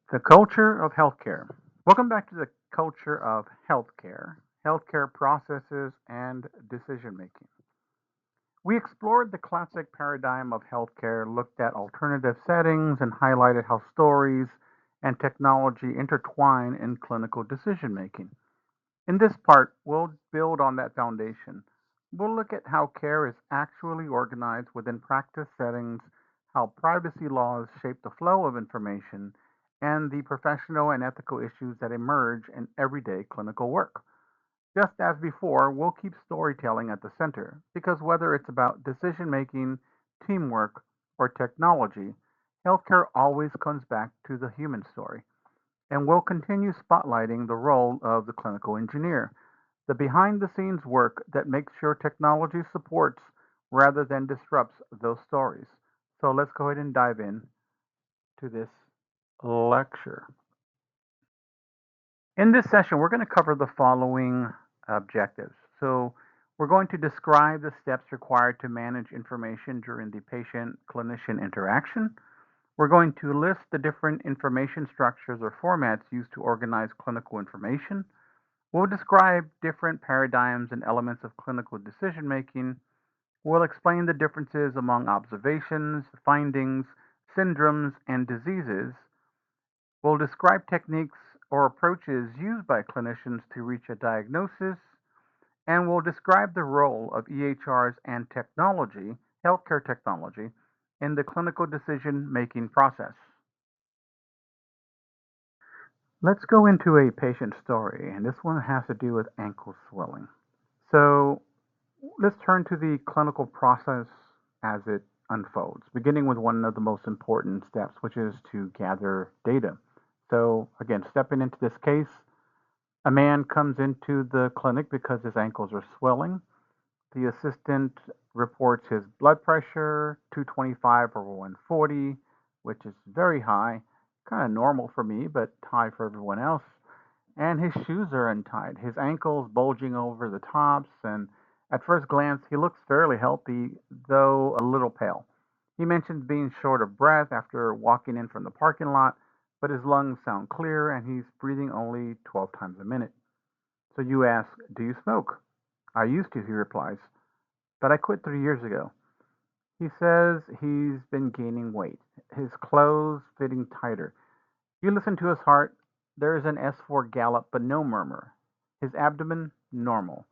The culture of healthcare. Welcome back to the culture of healthcare processes, and decision making. We explored the classic paradigm of healthcare, looked at alternative settings, and highlighted how stories and technology intertwine in clinical decision making. In this part, we'll build on that foundation. We'll look at how care is actually organized within practice settings, how privacy laws shape the flow of information, and the professional and ethical issues that emerge in everyday clinical work. Just as before, we'll keep storytelling at the center because whether it's about decision making, teamwork, or technology, healthcare always comes back to the human story. And we'll continue spotlighting the role of the clinical engineer, the behind the scenes work that makes sure technology supports rather than disrupts those stories. So let's go ahead and dive in to this lecture. In this session, we're going to cover the following objectives. So, we're going to describe the steps required to manage information during the patient clinician interaction. We're going to list the different information structures or formats used to organize clinical information. We'll describe different paradigms and elements of clinical decision making. We'll explain the differences among observations, findings, syndromes, and diseases. We'll describe techniques or approaches used by clinicians to reach a diagnosis, and we'll describe the role of EHRs and technology, healthcare technology, in the clinical decision making process. Let's go into a patient story, and this one has to do with ankle swelling. So, let's turn to the clinical process as it unfolds, beginning with one of the most important steps, which is to gather data. So, again, stepping into this case, a man comes into the clinic because his ankles are swelling. The assistant reports his blood pressure, 225 over 140, which is very high, kind of normal for me, but high for everyone else. And his shoes are untied, his ankles bulging over the tops, and at first glance, he looks fairly healthy, though a little pale. He mentions being short of breath after walking in from the parking lot, but his lungs sound clear and he's breathing only 12 times a minute. So you ask, "Do you smoke?" "I used to," he replies, "but I quit 3 years ago." He says he's been gaining weight, his clothes fitting tighter. You listen to his heart. There is an S4 gallop, but no murmur. His abdomen, normal.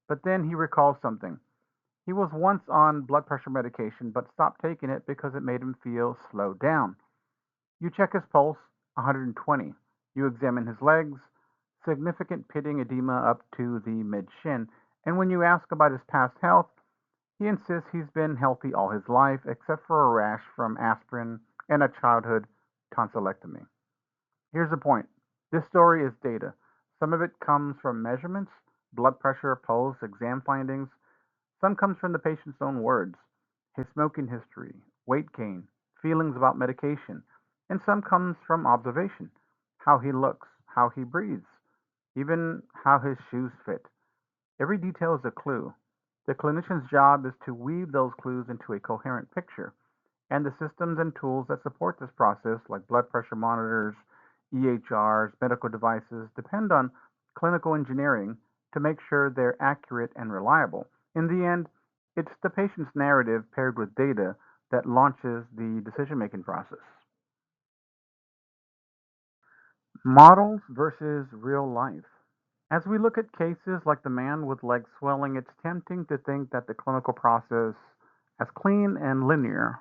But then he recalls something. He was once on blood pressure medication, but stopped taking it because it made him feel slowed down. You check his pulse, 120. You examine his legs, significant pitting edema up to the mid shin. And when you ask about his past health, he insists he's been healthy all his life, except for a rash from aspirin and a childhood tonsillectomy. Here's the point. This story is data. Some of it comes from measurements, blood pressure, pulse, exam findings. Some comes from the patient's own words, his smoking history, weight gain, feelings about medication, and some comes from observation, how he looks, how he breathes, even how his shoes fit. Every detail is a clue. The clinician's job is to weave those clues into a coherent picture, and the systems and tools that support this process, like blood pressure monitors, EHRs, medical devices, depend on clinical engineering to make sure they're accurate and reliable. In the end, it's the patient's narrative paired with data that launches the decision making process. Models versus real life. As we look at cases like the man with leg swelling, it's tempting to think that the clinical process as clean and linear,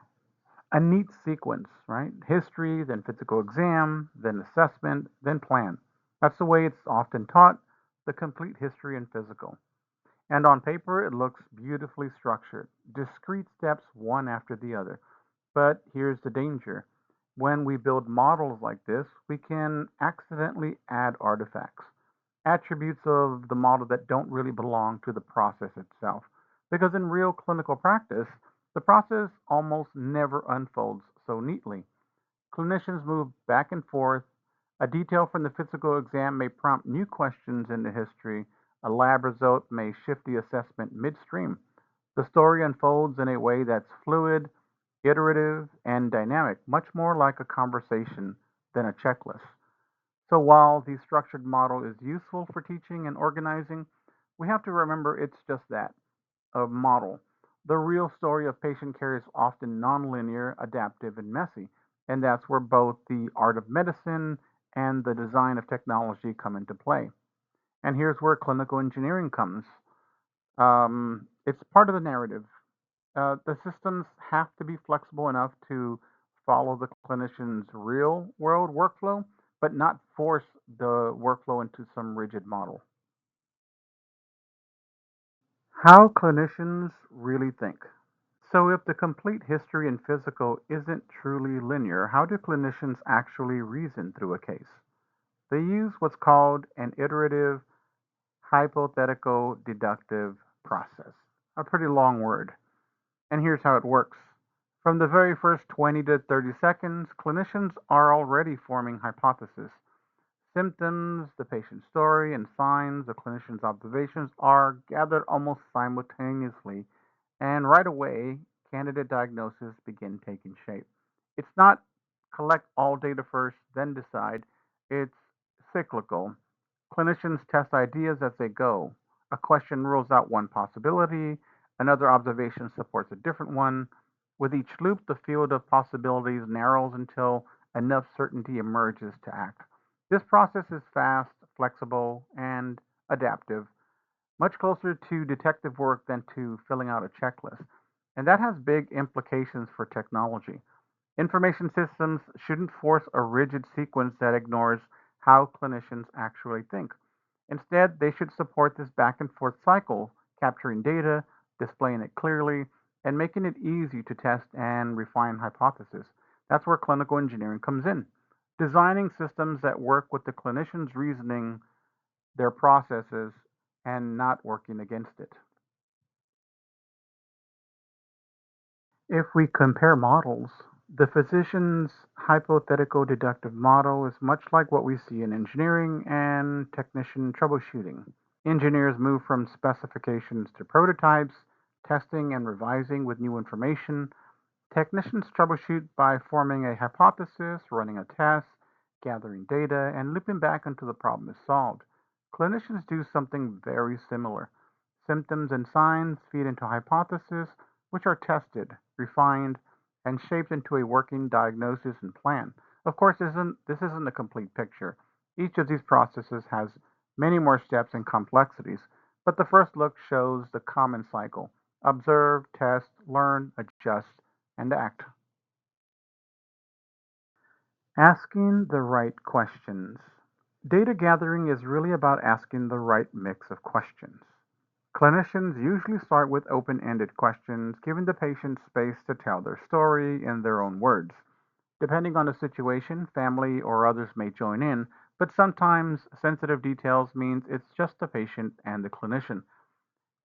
a neat sequence, right? History, then physical exam, then assessment, then plan. That's the way it's often taught, the complete history and physical. And on paper, it looks beautifully structured, discrete steps one after the other. But here's the danger. When we build models like this, we can accidentally add artifacts, attributes of the model that don't really belong to the process itself. Because in real clinical practice, the process almost never unfolds so neatly. Clinicians move back and forth. A detail from the physical exam may prompt new questions in the history. A lab result may shift the assessment midstream. The story unfolds in a way that's fluid, iterative, and dynamic, much more like a conversation than a checklist. So while the structured model is useful for teaching and organizing, we have to remember it's just that, a model. The real story of patient care is often nonlinear, adaptive, and messy. And that's where both the art of medicine and the design of technology come into play. And here's where clinical engineering comes. It's part of the narrative. The systems have to be flexible enough to follow the clinician's real world workflow, but not force the workflow into some rigid model. How clinicians really think. So, if the complete history in physical isn't truly linear, how do clinicians actually reason through a case? They use what's called an iterative hypothetical deductive process. A pretty long word. And here's how it works. From the very first 20 to 30 seconds, clinicians are already forming hypotheses. Symptoms, the patient's story, and signs, the clinician's observations are gathered almost simultaneously, and right away, candidate diagnoses begin taking shape. It's not collect all data first, then decide. It's cyclical. Clinicians test ideas as they go. A question rules out one possibility, another observation supports a different one. With each loop, the field of possibilities narrows until enough certainty emerges to act. This process is fast, flexible, and adaptive, much closer to detective work than to filling out a checklist. And that has big implications for technology. Information systems shouldn't force a rigid sequence that ignores how clinicians actually think. Instead, they should support this back and forth cycle, capturing data, displaying it clearly, and making it easy to test and refine hypotheses. That's where clinical engineering comes in. Designing systems that work with the clinician's reasoning, their processes, and not working against it. If we compare models, the physician's hypothetical deductive model is much like what we see in engineering and technician troubleshooting. Engineers move from specifications to prototypes, testing and revising with new information. Technicians troubleshoot by forming a hypothesis, running a test, gathering data, and looping back until the problem is solved. Clinicians do something very similar. Symptoms and signs feed into hypotheses, which are tested, refined, and shaped into a working diagnosis and plan. Of course, this isn't a complete picture. Each of these processes has many more steps and complexities, but the first look shows the common cycle: observe, test, learn, adjust, and act. Asking the right questions. Data gathering is really about asking the right mix of questions. Clinicians usually start with open ended questions, giving the patient space to tell their story in their own words. Depending on the situation, family or others may join in, but sometimes sensitive details means it's just the patient and the clinician.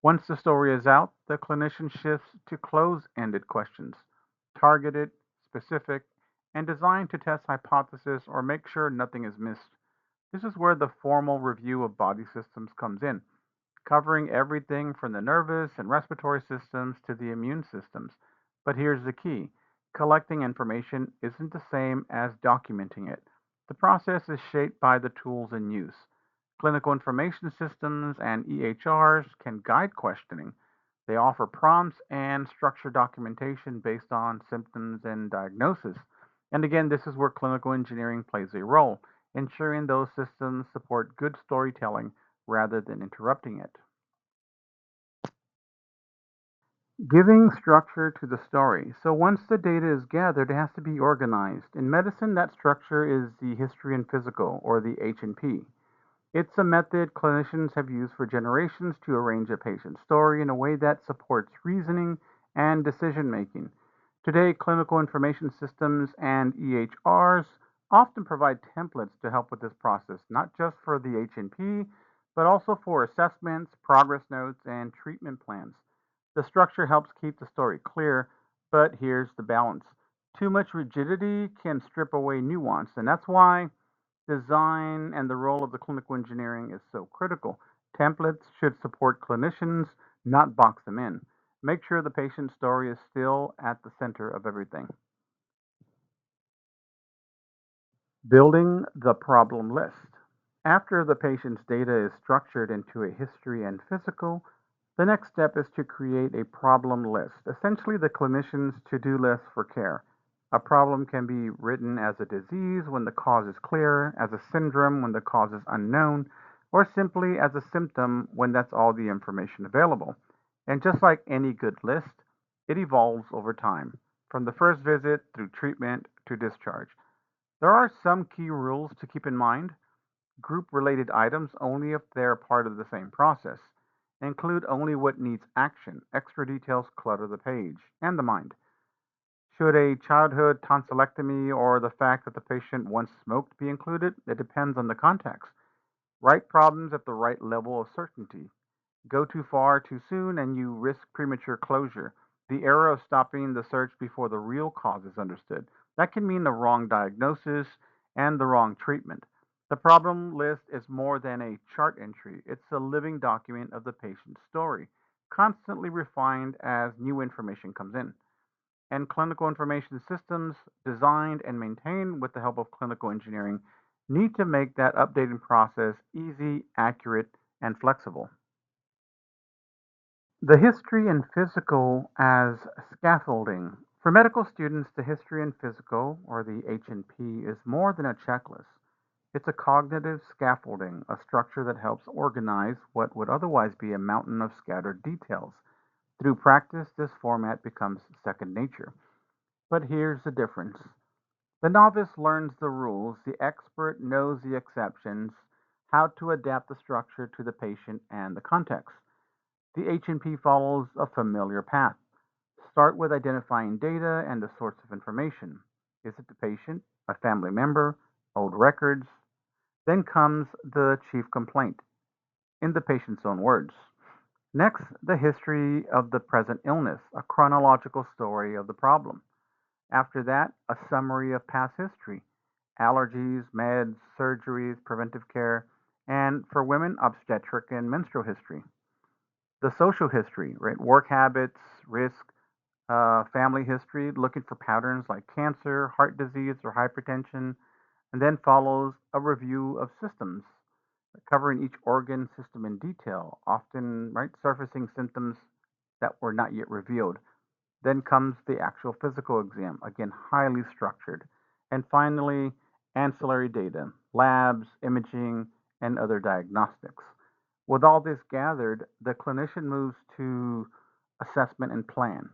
Once the story is out, the clinician shifts to close ended questions, targeted, specific, and designed to test hypotheses or make sure nothing is missed. This is where the formal review of body systems comes in, covering everything from the nervous and respiratory systems to the immune systems. But here's the key: collecting information isn't the same as documenting it. The process is shaped by the tools in use. Clinical information systems and EHRs can guide questioning. They offer prompts and structure documentation based on symptoms and diagnosis. And again, this is where clinical engineering plays a role, ensuring those systems support good storytelling rather than interrupting it. Giving structure to the story. So once the data is gathered, it has to be organized. In medicine, that structure is the history and physical, or the H&P. It's a method clinicians have used for generations to arrange a patient's story in a way that supports reasoning and decision making. Today, clinical information systems and EHRs often provide templates to help with this process, not just for the H&P, but also for assessments, progress notes, and treatment plans. The structure helps keep the story clear, but here's the balance. Too much rigidity can strip away nuance, and that's why design and the role of the clinical engineering is so critical. Templates should support clinicians, not box them in. Make sure the patient's story is still at the center of everything. Building the problem list. After the patient's data is structured into a history and physical, the next step is to create a problem list, essentially the clinician's to do list for care. A problem can be written as a disease when the cause is clear, as a syndrome when the cause is unknown, or simply as a symptom when that's all the information available. And just like any good list, it evolves over time, from the first visit through treatment to discharge. There are some key rules to keep in mind. Group related items only if they're part of the same process. Include only what needs action. Extra details clutter the page and the mind. Should a childhood tonsillectomy or the fact that the patient once smoked be included? It depends on the context. Write problems at the right level of certainty. Go too far too soon and you risk premature closure. The error of stopping the search before the real cause is understood. That can mean the wrong diagnosis and the wrong treatment. The problem list is more than a chart entry, it's a living document of the patient's story, constantly refined as new information comes in. And clinical information systems designed and maintained with the help of clinical engineering need to make that updating process easy, accurate, and flexible. The history and physical as scaffolding. For medical students, the history and physical, or the H&P, is more than a checklist. It's a cognitive scaffolding, a structure that helps organize what would otherwise be a mountain of scattered details. Through practice, this format becomes second nature. But here's the difference. The novice learns the rules, the expert knows the exceptions, how to adapt the structure to the patient and the context. The H&P follows a familiar path. Start with identifying data and the source of information. Is it the patient, a family member, old records? Then comes the chief complaint, in the patient's own words. Next, the history of the present illness, a chronological story of the problem. After that, a summary of past history, allergies, meds, surgeries, preventive care, and for women, obstetric and menstrual history. The social history, right? Work habits, risk, family history, looking for patterns like cancer, heart disease, or hypertension, and then follows a review of systems, covering each organ system in detail, often right surfacing symptoms that were not yet revealed. Then comes the actual physical exam, again highly structured, and finally ancillary data, labs, imaging, and other diagnostics. With all this gathered, the clinician moves to assessment and plan,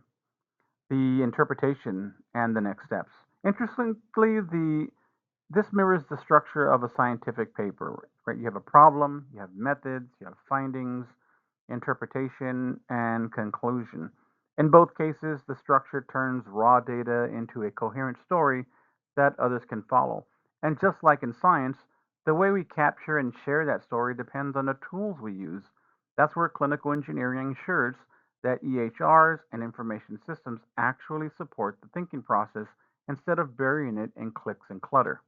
the interpretation, and the next steps. Interestingly, this mirrors the structure of a scientific paper, right? You have a problem, you have methods, you have findings, interpretation, and conclusion. In both cases, the structure turns raw data into a coherent story that others can follow. And just like in science, the way we capture and share that story depends on the tools we use. That's where clinical engineering ensures that EHRs and information systems actually support the thinking process instead of burying it in clicks and clutter.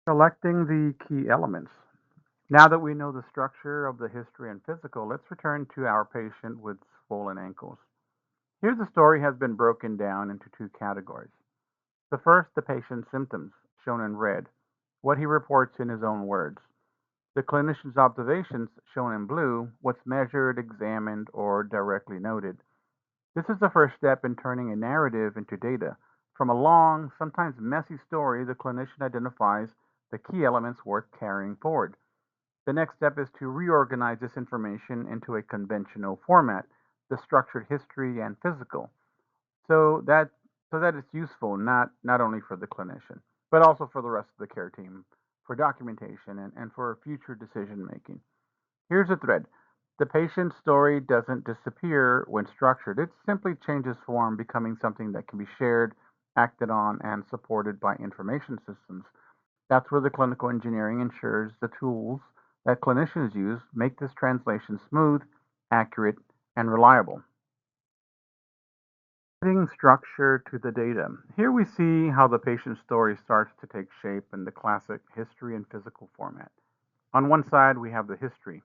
Selecting the key elements. Now that we know the structure of the history and physical, let's return to our patient with swollen ankles. Here, the story has been broken down into two categories. The first, the patient's symptoms, shown in red, what he reports in his own words. The clinician's observations, shown in blue, what's measured, examined, or directly noted. This is the first step in turning a narrative into data. From a long, sometimes messy story, the clinician identifies the key elements worth carrying forward. The next step is to reorganize this information into a conventional format, the structured history and physical, so that it's useful not only for the clinician, but also for the rest of the care team, for documentation and for future decision making. Here's a thread. The patient's story doesn't disappear when structured. It simply changes form, becoming something that can be shared, acted on, and supported by information systems. That's where the clinical engineering ensures the tools that clinicians use make this translation smooth, accurate, and reliable. Adding structure to the data. Here we see how the patient's story starts to take shape in the classic history and physical format. On one side, we have the history,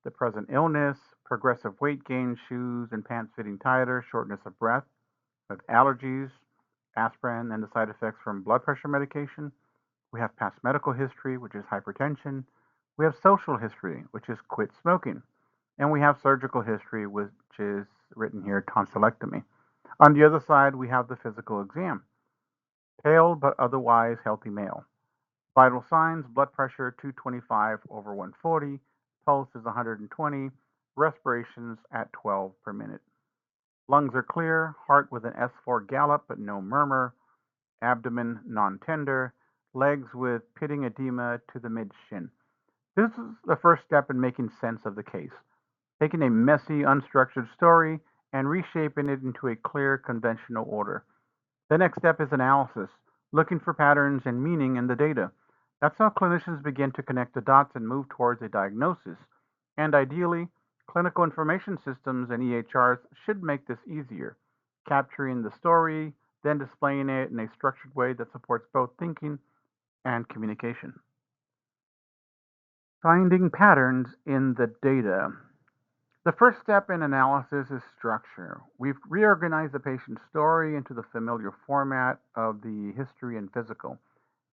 the present illness, progressive weight gain, shoes and pants fitting tighter, shortness of breath, with allergies, aspirin and the side effects from blood pressure medication. We have past medical history, which is hypertension. We have social history, which is quit smoking. And we have surgical history, which is written here tonsillectomy. On the other side, we have the physical exam. Pale but otherwise healthy male. Vital signs: blood pressure 225 over 140, pulse is 120, respirations at 12 per minute. Lungs are clear, heart with an S4 gallop but no murmur, abdomen non-tender, legs with pitting edema to the mid-shin. This is the first step in making sense of the case, taking a messy, unstructured story and reshaping it into a clear, conventional order. The next step is analysis, looking for patterns and meaning in the data. That's how clinicians begin to connect the dots and move towards a diagnosis. And ideally, clinical information systems and EHRs should make this easier, capturing the story, then displaying it in a structured way that supports both thinking and communication. Finding patterns in the data. The first step in analysis is structure. We've reorganized the patient's story into the familiar format of the history and physical.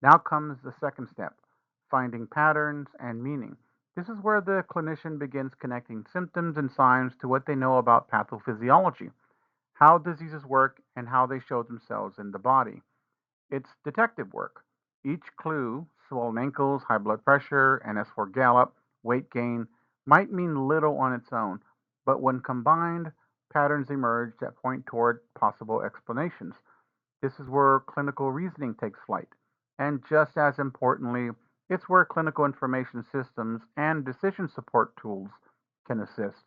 Now comes the second step, finding patterns and meaning. This is where the clinician begins connecting symptoms and signs to what they know about pathophysiology, how diseases work, and how they show themselves in the body. It's detective work. Each clue, swollen ankles, high blood pressure, and S4 gallop, weight gain, might mean little on its own, but when combined, patterns emerge that point toward possible explanations. This is where clinical reasoning takes flight. And just as importantly, it's where clinical information systems and decision support tools can assist,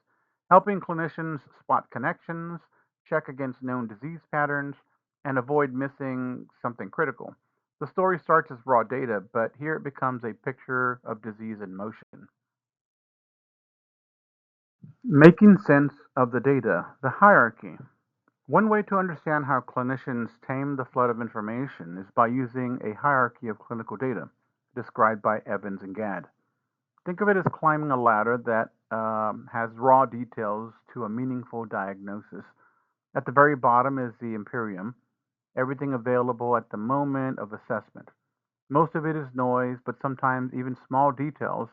helping clinicians spot connections, check against known disease patterns, and avoid missing something critical. The story starts as raw data, but here it becomes a picture of disease in motion. Making sense of the data, the hierarchy. One way to understand how clinicians tame the flood of information is by using a hierarchy of clinical data, described by Evans and Gadd. Think of it as climbing a ladder that has raw details to a meaningful diagnosis. At the very bottom is the imperium, everything available at the moment of assessment. Most of it is noise, but sometimes even small details,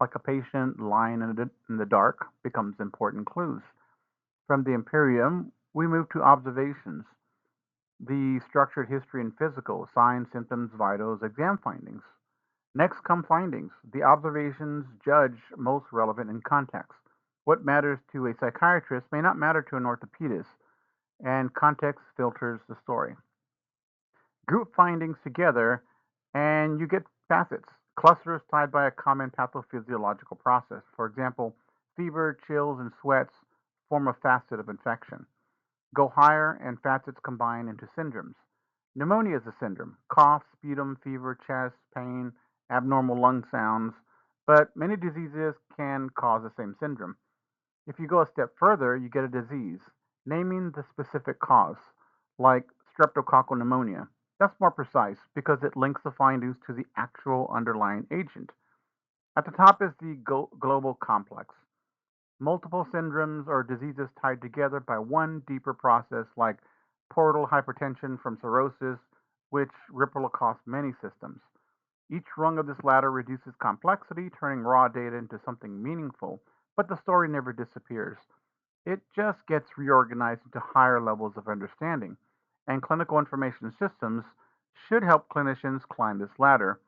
like a patient lying in the dark, becomes important clues. From the imperium, we move to observations, the structured history and physical, signs, symptoms, vitals, exam findings. Next come findings. The observations judge most relevant in context. What matters to a psychiatrist may not matter to an orthopedist, and context filters the story. Group findings together, and you get facets, clusters tied by a common pathophysiological process. For example, fever, chills, and sweats form a facet of infection. Go higher, and facets combine into syndromes. Pneumonia is a syndrome: cough, sputum, fever, chest pain, abnormal lung sounds. But many diseases can cause the same syndrome. If you go a step further, you get a disease, naming the specific cause, like streptococcal pneumonia. That's more precise because it links the findings to the actual underlying agent. At the top is the global complex, multiple syndromes or diseases tied together by one deeper process, like portal hypertension from cirrhosis, which ripple across many systems. Each rung of this ladder reduces complexity, turning raw data into something meaningful, but the story never disappears. It just gets reorganized into higher levels of understanding. And clinical information systems should help clinicians climb this ladder,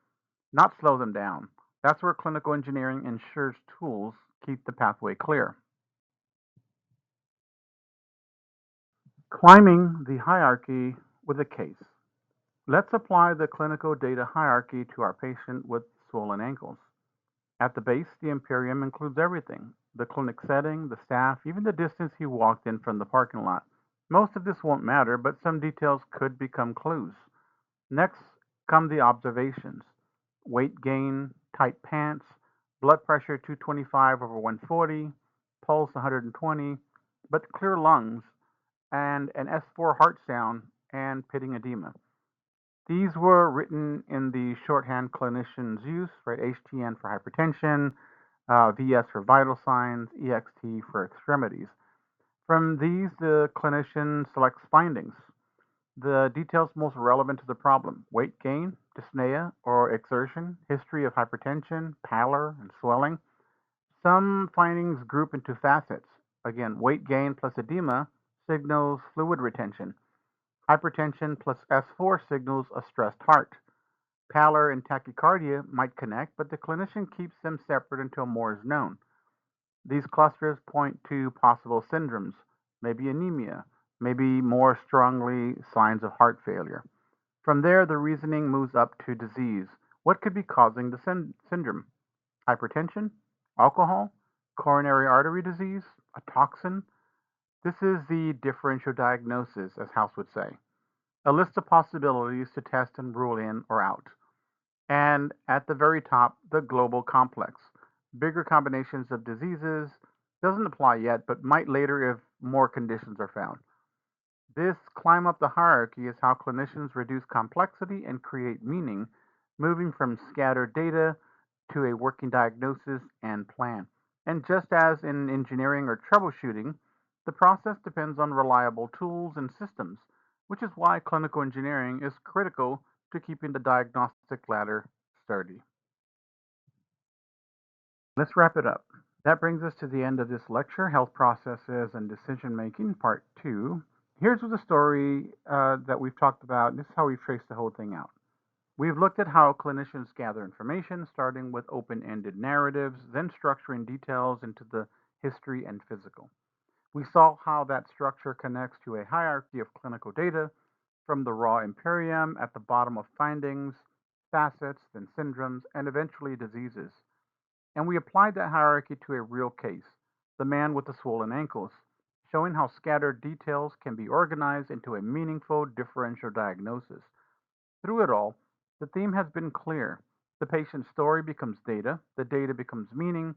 not slow them down. That's where clinical engineering ensures tools keep the pathway clear. Climbing the hierarchy with a case. Let's apply the clinical data hierarchy to our patient with swollen ankles. At the base, the Imperium includes everything: the clinic setting, the staff, even the distance he walked in from the parking lot. Most of this won't matter, but some details could become clues. Next come the observations: weight gain, tight pants, blood pressure 225 over 140, pulse 120, but clear lungs, and an S4 heart sound and pitting edema. These were written in the shorthand clinicians use, right? HTN for hypertension, VS for vital signs, EXT for extremities. From these, the clinician selects findings. The details most relevant to the problem: weight gain, dyspnea, or exertion, history of hypertension, pallor, and swelling. Some findings group into facets. Again, weight gain plus edema signals fluid retention. Hypertension plus S4 signals a stressed heart. Pallor and tachycardia might connect, but the clinician keeps them separate until more is known. These clusters point to possible syndromes, maybe anemia, maybe more strongly signs of heart failure. From there, the reasoning moves up to disease. What could be causing the syndrome? Hypertension? Alcohol? Coronary artery disease? A toxin? This is the differential diagnosis, as House would say. A list of possibilities to test and rule in or out. And at the very top, the global complex. Bigger combinations of diseases doesn't apply yet, but might later if more conditions are found. This climb up the hierarchy is how clinicians reduce complexity and create meaning, moving from scattered data to a working diagnosis and plan. And just as in engineering or troubleshooting, the process depends on reliable tools and systems, which is why clinical engineering is critical to keeping the diagnostic ladder sturdy. Let's wrap it up. That brings us to the end of this lecture, Health Processes and Decision Making, Part 2. Here's the story that we've talked about. This is how we've traced the whole thing out. We've looked at how clinicians gather information, starting with open ended narratives, then structuring details into the history and physical. We saw how that structure connects to a hierarchy of clinical data, from the raw imperium at the bottom of findings, facets, then syndromes, and eventually diseases. And we applied that hierarchy to a real case, the man with the swollen ankles, showing how scattered details can be organized into a meaningful differential diagnosis. Through it all, the theme has been clear. The patient's story becomes data, the data becomes meaning,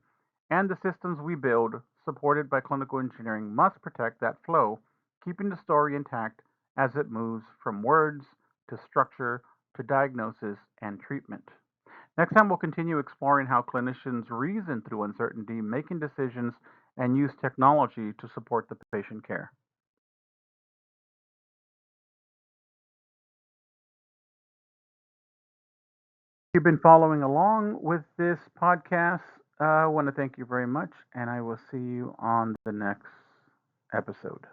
and the systems we build, supported by clinical engineering, must protect that flow, keeping the story intact as it moves from words to structure to diagnosis and treatment. Next time, we'll continue exploring how clinicians reason through uncertainty, making decisions, and use technology to support the patient care. You've been following along with this podcast. I want to thank you very much, and I will see you on the next episode.